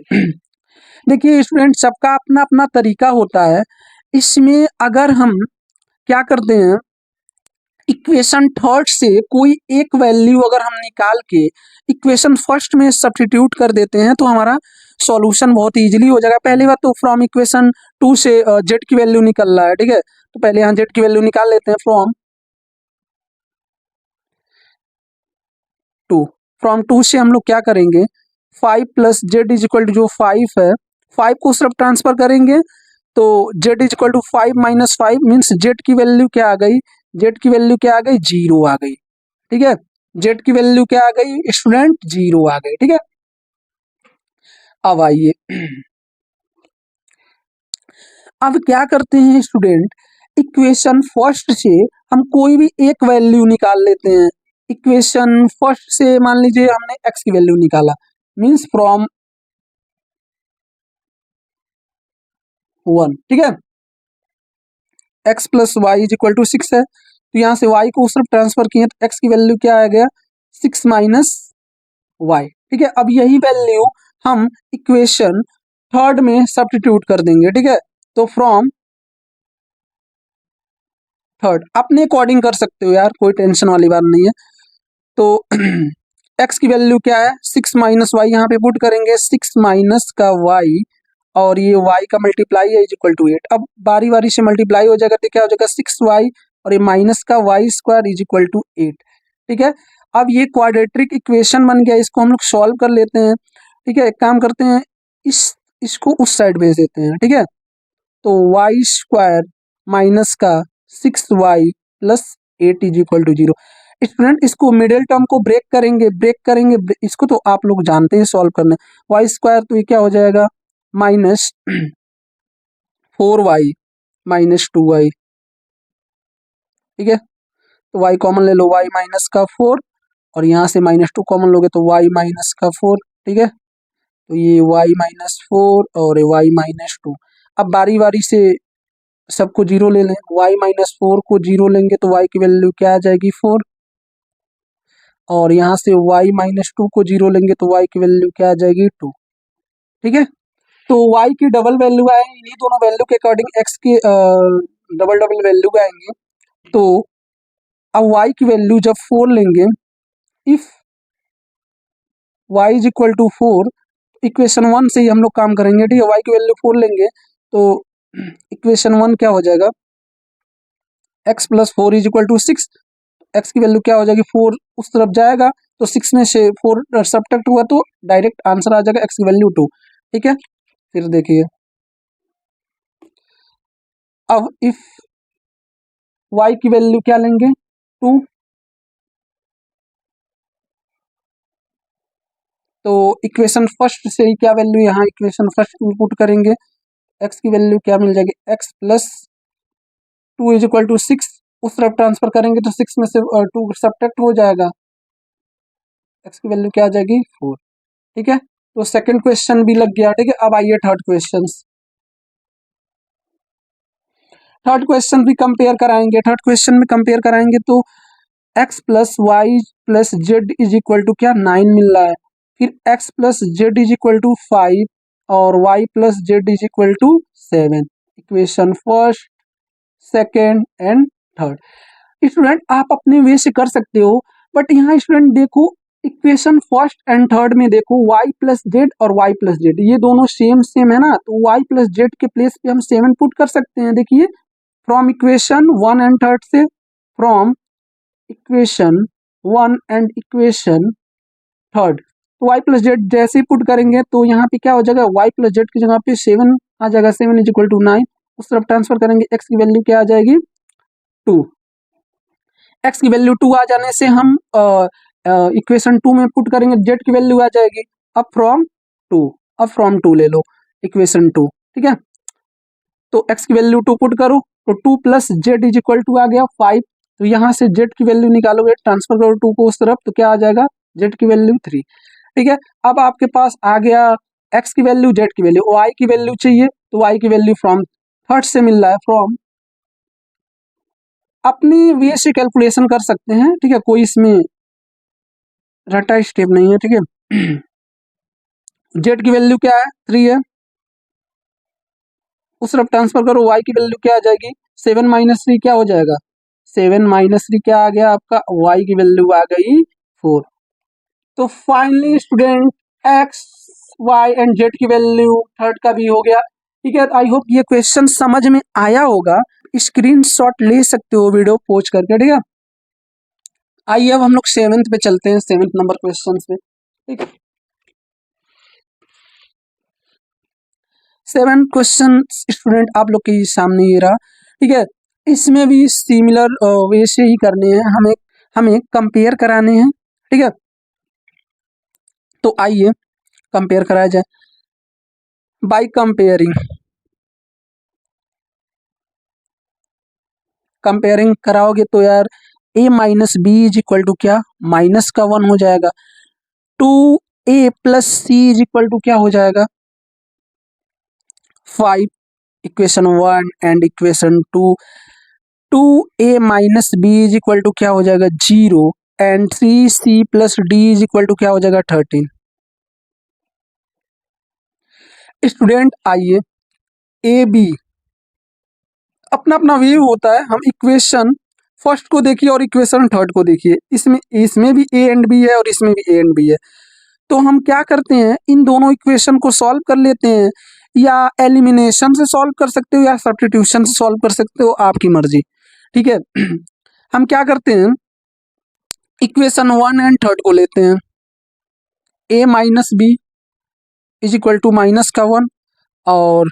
देखिए स्टूडेंट, सबका अपना अपना तरीका होता है। इसमें अगर हम क्या करते हैं, इक्वेशन थर्ड से कोई एक वैल्यू अगर हम निकाल के इक्वेशन फर्स्ट में सब्स्टिट्यूट कर देते हैं तो हमारा सॉल्यूशन बहुत इजीली हो जाएगा। पहली बात तो फ्रॉम इक्वेशन 2 से जेड की वैल्यू निकल रहा है, ठीक है, तो पहले यहाँ जेड की वैल्यू निकाल लेते हैं। फ्रॉम 2 से हम लोग क्या करेंगे, 5 plus Z is equal to जो 5 है, 5 को सिर्फ ट्रांसफर करेंगे तो z is equal to 5 minus 5 means z की वैल्यू क्या आ गई, जेड की वैल्यू क्या आ गई, 0 आ गई, ठीक है। जेड की वैल्यू क्या आ गई स्टूडेंट, 0 आ गई, ठीक है। अब आइए अब क्या करते हैं स्टूडेंट, इक्वेशन फर्स्ट से हम कोई भी एक वैल्यू निकाल लेते हैं। इक्वेशन फर्स्ट से मान लीजिए हमने x की वैल्यू निकाला, मीन्स फ्रॉम 1, ठीक है। x plus y is equal to 6 है, तो यहाँ से y को सिर्फ ट्रांसफर किए तो x की वैल्यू क्या आ गया, 6 माइनस वाई, ठीक है। अब यही वैल्यू हम इक्वेशन थर्ड में सब्स्टिट्यूट कर देंगे, ठीक है। तो फ्रॉम थर्ड अपने अकॉर्डिंग कर सकते हो यार, कोई टेंशन वाली बात नहीं है। तो x की वैल्यू क्या है, 6 माइनस वाई, यहाँ पे पुट करेंगे 6 माइनस का y और ये y का मल्टीप्लाई है इज इक्वल टू 8। अब बारी बारी से मल्टीप्लाई हो जाएगा तो क्या हो जाएगा, 6y और ये माइनस का y square is equal to 8, ठीक है। अब ये क्वाड्रेटिक इक्वेशन बन गया, इसको हम लोग सॉल्व कर लेते हैं, ठीक है। एक काम करते हैं, इसको उस साइड भेज देते हैं, ठीक है। तो y स्क्वायर माइनस का 6y plus 8 is equal to 0। Student इसको मिडिल टर्म को ब्रेक करेंगे इसको तो आप लोग जानते हैं सॉल्व करना। वाई स्क्वायर तो ये क्या हो जाएगा, माइनस 4y माइनस 2y, ठीक है। तो y कॉमन ले लो, y माइनस का 4, और यहाँ से -2 कॉमन लोगे तो y माइनस का 4, ठीक है। तो ये y माइनस 4 और y माइनस 2। अब बारी बारी से सबको जीरो ले लें, y माइनस 4 को जीरो लेंगे तो y की वैल्यू क्या आ जाएगी 4, और यहाँ से y माइनस 2 को जीरो लेंगे तो y की वैल्यू क्या आ जाएगी 2, ठीक है। तो y की डबल वैल्यू आए, इन्हीं दोनों वैल्यू के अकॉर्डिंग x के डबल डबल वैल्यू आएंगे। तो अब y की वैल्यू जब 4 लेंगे, if y is equal to 4, equation 1 से ही हम लोग काम करेंगे, ठीक है। y की वैल्यू 4 लेंगे तो इक्वेशन 1 क्या हो जाएगा, x plus 4 is equal to 6, x की वैल्यू क्या हो जाएगी 4 उस तरफ जाएगा तो 6 में से 4 सब्ट्रैक्ट हुआ तो डायरेक्ट आंसर आ जाएगा x की वैल्यू 2, ठीक है। फिर देखिए, अब इफ y की वैल्यू क्या लेंगे 2, तो इक्वेशन फर्स्ट से ही क्या वैल्यू, यहाँ इक्वेशन फर्स्ट में पुट करेंगे, x की वैल्यू क्या मिल जाएगी, x plus 2 is equal to 6, उस तरफ ट्रांसफर करेंगे तो 6 में से 2 सब्ट्रैक्ट हो जाएगा, x की वैल्यू क्या आ जाएगी 4, ठीक है। तो सेकंड क्वेश्चन भी लग गया, ठीक है। अब आइए थर्ड क्वेश्चन, थर्ड क्वेश्चन भी कंपेयर कराएंगे। थर्ड क्वेश्चन में कंपेयर कराएंगे तो x plus y plus Z is equal to क्या 9 मिल रहा है, फिर x plus Z is equal to 5 और y plus Z is equal to 7, equation first second and third. Student आप अपने वे से कर सकते हो, बट यहाँ स्टूडेंट देखो इक्वेशन फर्स्ट एंड थर्ड में देखो y प्लस जेड और y प्लस जेड ये दोनों सेम सेम है ना, तो y प्लस जेड के प्लेस पे हम 7 पुट कर सकते हैं। देखिए फ्रॉम इक्वेशन 1 एंड थर्ड से, from equation 1 and equation third, तो y प्लस जेड जैसे ही पुट करेंगे तो यहाँ पे क्या हो जाएगा, y प्लस जेड की जगह पे 7 आ जाएगा, 7 इज इक्वल टू 9, उस तरफ ट्रांसफर करेंगे x की वैल्यू क्या आ जाएगी 2, x की वैल्यू 2 आ जाने से हम इक्वेशन 2 में पुट करेंगे, z की वैल्यू आ जाएगी अब फ्रॉम 2, अब फ्रॉम 2 ले लो इक्वेशन 2, ठीक है। तो x की वैल्यू 2 पुट करो तो 2 plus Z is equal to आ गया 5, तो यहाँ से z की वैल्यू निकालोगे, ट्रांसफर करो 2 को उस तरफ तो क्या आ जाएगा z की वैल्यू 3, ठीक है। अब आपके पास आ गया x की वैल्यू, z की वैल्यू, y की वैल्यू चाहिए तो y की वैल्यू फ्रॉम थर्ड से मिल रहा है, फ्रॉम अपनी वे से कैलकुलेशन कर सकते हैं, ठीक है। कोई इसमें रटा स्टेप नहीं है, ठीक है। z की वैल्यू क्या है 3 है, उस तरफ ट्रांसफर करो, y की वैल्यू क्या आ जाएगी 7 माइनस 3 क्या हो जाएगा 7 माइनस 3 क्या आ गया आपका, y की वैल्यू आ गई 4। तो finally student x y and z की वैल्यू थर्ड का भी हो गया, ठीक है। आई होप ये क्वेश्चन समझ में आया होगा, स्क्रीनशॉट ले सकते हो वीडियो पोस्ट करके, ठीक है। आइए अब हम लोग 7th पे चलते हैं, 7th नंबर क्वेश्चन पे, ठीक है। 7th क्वेश्चन स्टूडेंट आप लोग के सामने ये रहा, ठीक है। इसमें भी सिमिलर वे से ही करने हैं, हमें कंपेयर कराने हैं, ठीक है। तो आइए कंपेयर कराया जाए बाय कंपेयरिंग कराओगे तो यार a minus b is equal to क्या माइनस का 1 हो जाएगा, 2a plus c is equal to क्या हो जाएगा 5, equation 1 and equation 2, 2a minus b is equal to क्या हो जाएगा 0 and 3c plus d is equal to क्या हो जाएगा 13। स्टूडेंट आइए ए बी अपना अपना वे होता है, हम इक्वेशन फर्स्ट को देखिए और इक्वेशन थर्ड को देखिए, इसमें भी ए एंड बी है और इसमें भी ए एंड बी है। तो हम क्या करते हैं इन दोनों इक्वेशन को सॉल्व कर लेते हैं, या एलिमिनेशन से सॉल्व कर सकते हो या सब्स्टिट्यूशन से सॉल्व कर सकते हो, आपकी मर्जी, ठीक है। हम क्या करते हैं इक्वेशन 1 एंड थर्ड को लेते हैं, a minus b is equal to minus का 1 और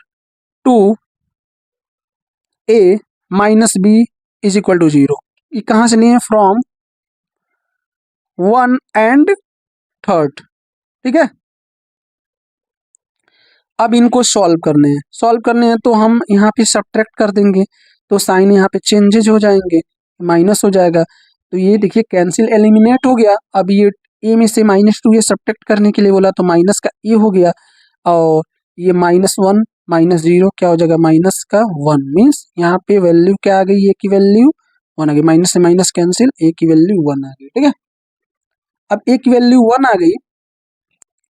2a minus b is equal to 0, ये कहाँ से लिए फ्रॉम 1 एंड थर्ड, ठीक है। अब इनको सॉल्व करने हैं तो हम यहाँ पे सब्ट्रैक्ट कर देंगे तो साइन यहाँ पे चेंजेज हो जाएंगे, माइनस हो जाएगा, तो ये देखिए कैंसिल एलिमिनेट हो गया। अब ये ए में से -2 ये सब्ट्रैक्ट करने के लिए बोला तो माइनस का ए हो गया, और ये -1 -0 क्या हो जाएगा, माइनस का 1, मीन्स यहाँ पे वैल्यू क्या आ गई, ए की वैल्यू 1 आ गई, माइनस से माइनस कैंसिल, ए की वैल्यू 1 आ गई। ठीक है, अब ए की वैल्यू 1 आ गई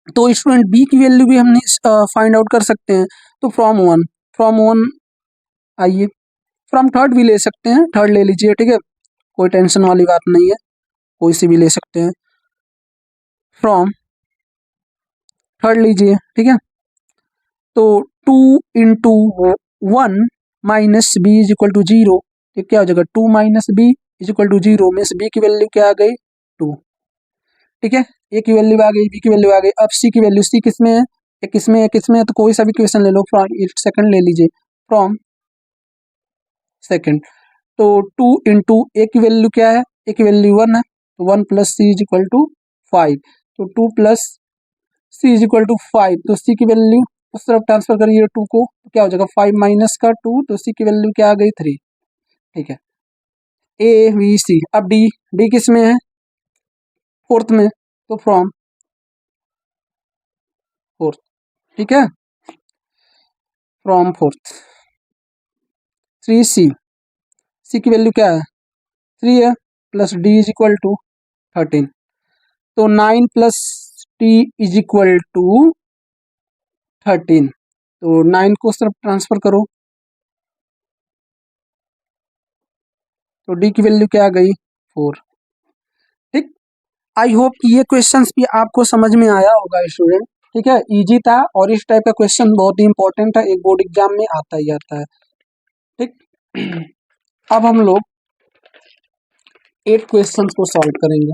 तो स्टूडेंट बी की वैल्यू भी हमने फाइंड आउट कर सकते हैं। तो फ्रॉम वन आइए, फ्रॉम थर्ड भी ले सकते हैं, थर्ड ले लीजिए। ठीक है, कोई टेंशन वाली बात नहीं है, कोई सी भी ले सकते हैं। फ्रॉम थर्ड लीजिए। ठीक है, तो 2 into 1 minus b is equal to 0, तो क्या हो जाएगा 2 minus b is equal to 0, means b की वैल्यू क्या आ गई 2। ठीक है, ए की वैल्यू आ गई, बी की वैल्यू आ गई। अब सी की वैल्यू, सी किसमें है, ए किसमें है, किसमें है, तो कोई सा भी क्वेश्चन ले लो, फ्रॉम सेकंड ले लीजिए, फ्रॉम सेकंड। तो 2 इंटू ए की वैल्यू क्या है, ए की वैल्यू 1 है, तो 1 plus c is equal to 5, तो 2 plus c is equal to 5, तो सी की वैल्यू उस तरफ ट्रांसफर करिए 2 को, तो क्या हो जाएगा 5 माइनस का 2, तो सी की वैल्यू क्या आ गई 3। ठीक है, ए बी सी। अब डी, डी किस में है, फोर्थ में, तो फ्रॉम फोर्थ। ठीक है, फ्रॉम फोर्थ। 3 सी, सी की वैल्यू क्या है 3 है, plus d is equal to 13, तो 9 plus t is equal to 13, तो 9 को उस तरफ ट्रांसफर करो, तो डी की वैल्यू क्या आ गई 4। ठीक, आई होप कि ये क्वेश्चंस भी आपको समझ में आया होगा स्टूडेंट। ठीक है, इजी था और इस टाइप का क्वेश्चन बहुत ही इंपॉर्टेंट है, एक बोर्ड एग्जाम में आता ही आता है। ठीक, अब हम लोग 8 क्वेश्चंस को सॉल्व करेंगे।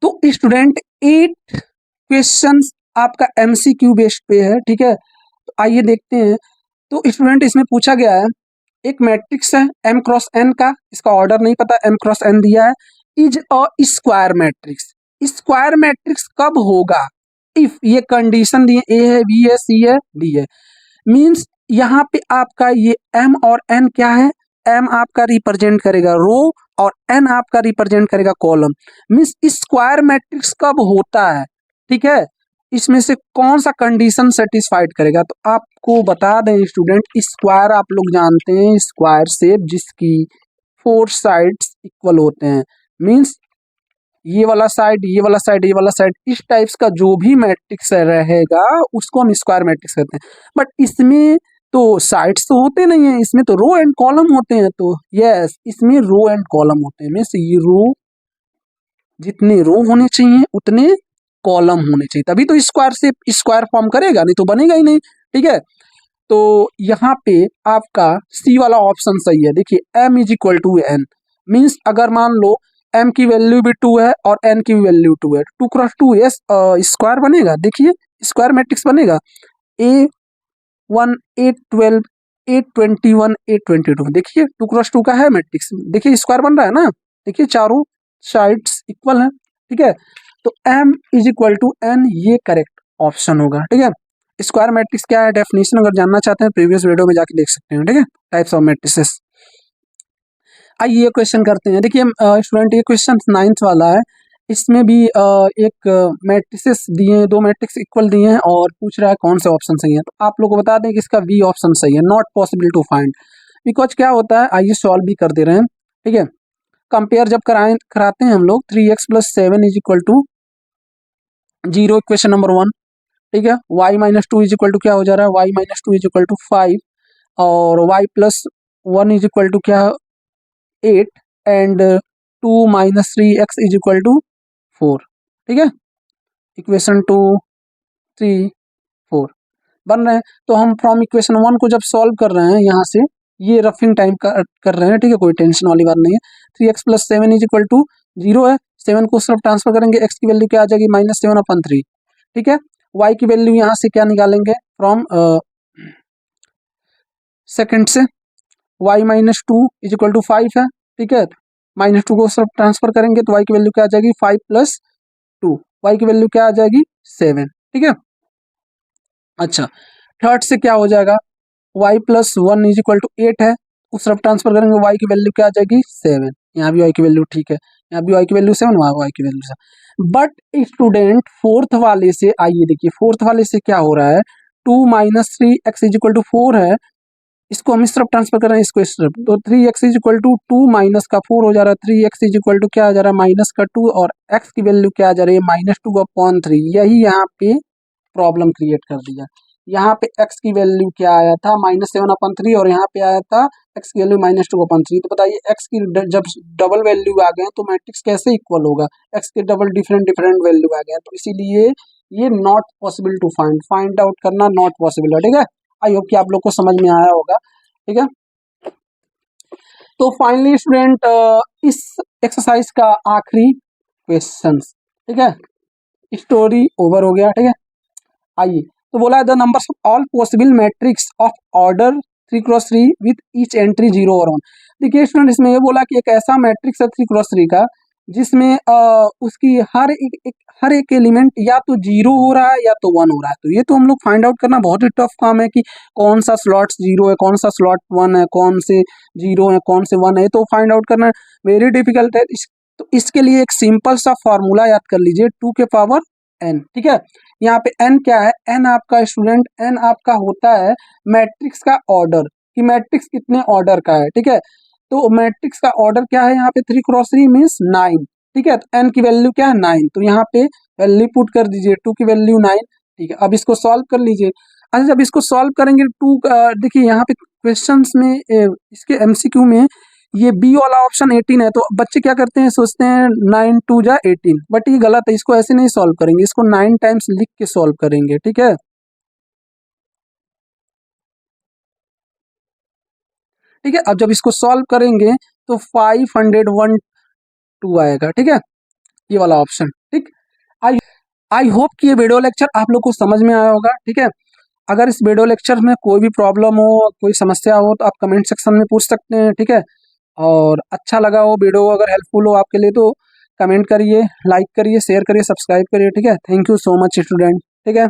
तो स्टूडेंट 8 क्वेश्चंस आपका एमसीक्यू बेस्ड पे है। ठीक है, तो आइए देखते हैं। तो स्टूडेंट इसमें पूछा गया है, एक मैट्रिक्स है m क्रॉस n का, इसका ऑर्डर नहीं पता, m क्रॉस n दिया है, is a square matrix. Square matrix कब होगा, इफ ये कंडीशन दिए, ए है, बी है, सी है, डी है, मींस यहाँ पे आपका ये m और n क्या है, m आपका रिप्रेजेंट करेगा रो और n आपका रिप्रेजेंट करेगा कॉलम, मींस स्क्वायर मैट्रिक्स कब होता है। ठीक है, इसमें से कौन सा कंडीशन सेटिस्फाइड करेगा, तो आपको बता दें स्टूडेंट, स्क्वायर आप लोग जानते हैं, स्क्वायर शेप जिसकी 4 साइड्स इक्वल होते हैं, मींस ये वाला साइड, ये वाला साइड, ये वाला साइड, इस टाइप्स का जो भी मैट्रिक्स रहेगा उसको हम स्क्वायर मैट्रिक्स कहते हैं। बट इसमें तो साइड्स तो होते नहीं है, इसमें तो रो एंड कॉलम होते हैं, तो यस इसमें रो एंड कॉलम होते हैं, मीन्स ये रो, जितने रो होने चाहिए उतने कॉलम होने चाहिए, तभी तो स्क्वायर से स्क्वायर फॉर्म करेगा, नहीं तो बनेगा ही नहीं। ठीक है, तो यहाँ पे आपका सी वाला ऑप्शन सही है। देखिए m is equal to n, means अगर मान लो m की वैल्यू भी 2 है और n की वैल्यू 2 है, 2 क्रॉस 2 यस स्क्वायर बनेगा। देखिए स्क्वायर मैट्रिक्स बनेगा, A1 A12 A21 A22, देखिए 2 क्रॉस 2 का है मैट्रिक्स, देखिए स्क्वायर बन रहा है ना, देखिए चारों साइड्स इक्वल है। ठीक है, तो m is equal to n, ये करेक्ट ऑप्शन होगा। ठीक है, स्क्वायर मैट्रिक्स क्या है, डेफिनेशन अगर जानना चाहते हैं प्रीवियस वीडियो में जाके देख सकते हैं। ठीक है, टाइप्स ऑफ मैट्रिसेस। आइए ये क्वेश्चन करते हैं। देखिए स्टूडेंट ये क्वेश्चन 9th वाला है, इसमें भी एक मैट्रिसेस दिए हैं, 2 मैट्रिक्स इक्वल दिए हैं और पूछ रहा है कौन से ऑप्शन सही है, तो आप लोग को बता दें कि इसका बी ऑप्शन सही है, not possible to find, because क्या होता है, आइए सॉल्व भी कर दे रहे हैं। ठीक है, कंपेयर जब कराते हैं हम लोग 3x plus 7 is equal to 0, equation number 1। ठीक है, y minus 2 is equal to क्या हो जा रहा है, y minus 2 is equal to 5, और y plus 1 is equal to क्या 8, and 2 minus 3x is equal to 4। ठीक है, इक्वेशन 2 3 4 बन रहे हैं। तो हम फ्रॉम इक्वेशन 1 को जब सॉल्व कर रहे हैं यहाँ से, ये रफिंग टाइम कर रहे हैं। ठीक है, कोई टेंशन वाली बात नहीं है। 3x plus 7 is equal to 0 है, 7 को सिर्फ ट्रांसफर करेंगे, x की वैल्यू क्या आ जाएगी -7/3। ठीक है, y की वैल्यू यहाँ से क्या निकालेंगे, फ्रॉम सेकंड से, y minus 2 is equal to 5 है। ठीक है, -2 को सिर्फ ट्रांसफर करेंगे तो y की वैल्यू क्या आ जाएगी 5 प्लस 2, y की वैल्यू क्या आ जाएगी 7। ठीक है, अच्छा थर्ड से क्या हो जाएगा, y plus 1 is equal to 8 है, उस तरफ ट्रांसफर करेंगे y की वैल्यू क्या आ जाएगी 7, यहाँ भी y की वैल्यू ठीक है, यहाँ भी y की वैल्यू 7, वहाँ y की वैल्यू 7। बट स्टूडेंट फोर्थ वाले से, आइए देखिए फोर्थ वाले से क्या हो रहा है, 2 minus 3x is equal to 4 है, इसको हम इस तरफ ट्रांसफर कर रहे हैं, इसको इस तरफ, तो 3x is equal to 2 minus का 4 हो जा रहा है, 3x इज इक्वल टू क्या आ जा रहा है माइनस का 2, और x की वैल्यू क्या आ जा रही है -2/3। यही यहाँ पे प्रॉब्लम क्रिएट कर दिया। यहाँ पे x की वैल्यू क्या आया था -7/3, और यहाँ पे आया था x की वैल्यू -2/3। तो बताइए x की जब डबल वैल्यू आ गए तो मैट्रिक्स कैसे इक्वल होगा, x के डबल डिफरेंट वैल्यू आ गए, तो इसीलिए ये not possible to find out करना नॉट पॉसिबल है। ठीक है, आई होप कि आप लोग को समझ में आया होगा। ठीक है, तो फाइनली स्टूडेंट इस एक्सरसाइज का आखिरी क्वेश्चन, ठीक है, स्टोरी ओवर हो गया। ठीक है, आइए, तो बोला है the numbers of all possible matrix of order 3x3 with each entry 0 और 1। देखिए स्टूडेंट, इसमें ये बोला कि एक ऐसा मैट्रिक्स है 3x3 का जिसमें उसकी हर एक एलिमेंट या तो 0 हो रहा है या तो 1 हो रहा है। तो ये तो हम लोग फाइंड आउट करना बहुत ही टफ काम है कि कौन सा स्लॉट 0 है, कौन सा स्लॉट 1 है, कौन से 0 है, कौन से 1 है, तो फाइंड आउट करना वेरी डिफिकल्ट है। तो इसके लिए एक सिंपल सा फॉर्मूला याद कर लीजिए, 2 के पावर n। ठीक है, यहाँ पे n क्या है, n आपका स्टूडेंट, n आपका होता है मैट्रिक्स का ऑर्डर, कि मैट्रिक्स कितने ऑर्डर का है। ठीक है, तो मैट्रिक्स का ऑर्डर क्या है यहाँ पे 3x3 मीन्स 9। ठीक है, तो n की वैल्यू क्या है 9, तो यहाँ पे वैल्यू पुट कर दीजिए, 2 की वैल्यू 9। ठीक है, अब इसको सॉल्व कर लीजिए। अच्छा, जब इसको सॉल्व करेंगे 2, देखिए यहाँ पे क्वेश्चंस में इसके MCQ में ये बी वाला ऑप्शन 18 है, तो बच्चे क्या करते हैं, सोचते हैं 9 2 जा 18, बट ये गलत है, इसको ऐसे नहीं सॉल्व करेंगे, इसको 9 टाइम्स लिख के सॉल्व करेंगे। ठीक है, ठीक है, अब जब इसको सॉल्व करेंगे तो 512 आएगा। ठीक है, ये वाला ऑप्शन। ठीक, आई आई होप कि ये वीडियो लेक्चर आप लोग को समझ में आया होगा। ठीक है, अगर इस वीडियो लेक्चर में कोई भी प्रॉब्लम हो, कोई समस्या हो, तो आप कमेंट सेक्शन में पूछ सकते हैं। ठीक है, और अच्छा लगा हो वीडियो, अगर हेल्पफुल हो आपके लिए, तो कमेंट करिए, लाइक करिए, शेयर करिए, सब्सक्राइब करिए। ठीक है, thank you so much student. ठीक है।